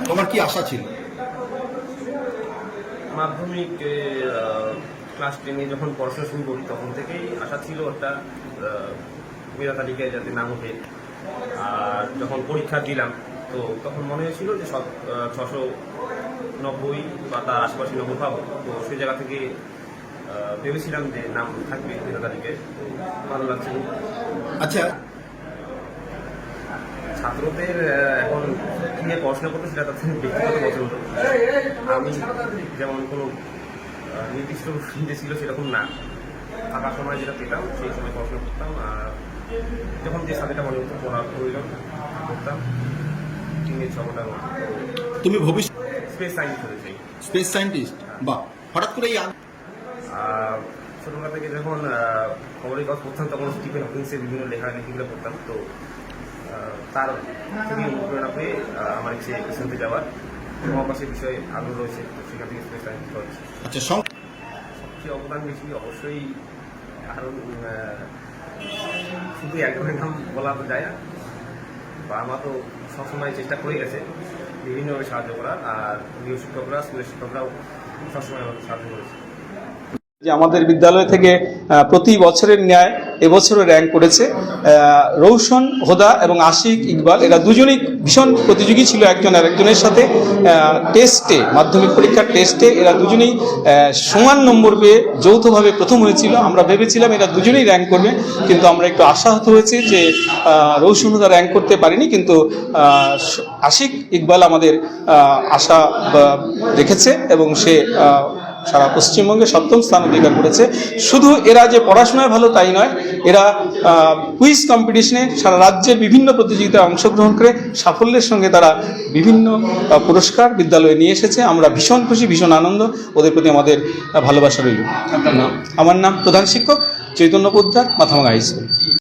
তোমার কি আশা ছিল? মাধ্যমিক ক্লাস 10-এ যখন পড়াশোনা শুরু করি তখন থেকেই আশা ছিল একটা মেধা তালিকায় যাতে নাম ওঠে। আর যখন পরীক্ষা দিলাম তো তখন মনে হয়েছিল যে 690 বা তার আশেপাশে নম্বর পাবো। তো সেই জায়গা থেকে ভেবেছিলাম যে নাম থাকবে মেধা তালিকায়, তো ভালো লাগছে। আচ্ছা, ছাত্রদের এখন কী নিয়ে পড়াশোনা করতে সেটা তাদের ব্যক্তিগত পছন্দ। আমি যেমন কোনো নির্দিষ্ট ফিল্ডে ছিল সেরকম না, থাকার সময় যেটা পেতাম সেই সময় পড়াশোনা করতাম। আর যখন যে সাবজেক্টটা মনে হতো পড়ার প্রয়োজন করতাম 3-6 ঘন্টার মতো। তুমি ভবিষ্যৎ স্পেস সায়েন্স হতে চাই। Space scientist? বা হঠাৎ করে এই ছোটবেলা থেকে যখন খবরের কাগজ পড়তাম তখন স্টিফেন হকিংসের বিভিন্ন লেখালেখিগুলো পড়তাম। তো তার খুবই অনুপ্রেরণা পেয়ে আমার ইচ্ছে ইসলামে যাওয়ার, মহাকাশের বিষয়ে আগ্রহ রয়েছে, তো সেখান থেকে স্পেস সায়েন্স হচ্ছে। আচ্ছা, সবচেয়ে অবদান বেশি অবশ্যই আরও শুধু একজনের নাম বলা তো যায় না। বাবা মা তো সবসময় চেষ্টা করে গেছে বিভিন্নভাবে সাহায্য করার, আর গৃহ শিক্ষকরা স্কুলের শিক্ষকরাও সবসময় আমাকে সাহায্য করেছে। যে আমাদের বিদ্যালয় থেকে প্রতি বছরের ন্যায় এবছরও র্যাঙ্ক করেছে রৌশন, হোদা এবং আশিক ইকবাল। এরা দুজনেই ভীষণ প্রতিযোগী ছিল একজন আর একজনের সাথে। টেস্টে, মাধ্যমিক পরীক্ষার টেস্টে এরা দুজনেই সমান নম্বর পেয়ে যৌথভাবে প্রথম হয়েছিল। আমরা ভেবেছিলাম এরা দুজনেই র্যাঙ্ক করবে, কিন্তু আমরা একটু আশাহত হয়েছি যে রৌশন, হোদা র্যাঙ্ক করতে পারেনি, কিন্তু আশিক ইকবাল আমাদের আশা রেখেছে এবং সে সারা পশ্চিমবঙ্গে 7ম স্থান অধিকার করেছে। শুধু এরা যে পড়াশোনায় ভালো তাই নয়, এরা কুইজ কম্পিটিশনে সারা রাজ্যের বিভিন্ন প্রতিযোগিতায় অংশগ্রহণ করে সাফল্যের সঙ্গে তারা বিভিন্ন পুরস্কার বিদ্যালয়ে নিয়ে এসেছে। আমরা ভীষণ খুশি, ভীষণ আনন্দ, ওদের প্রতি আমাদের ভালোবাসা রইল। আমার নাম প্রধান শিক্ষক চৈতন্য পোদ্দার, মাথাভাঙা হাই স্কুল।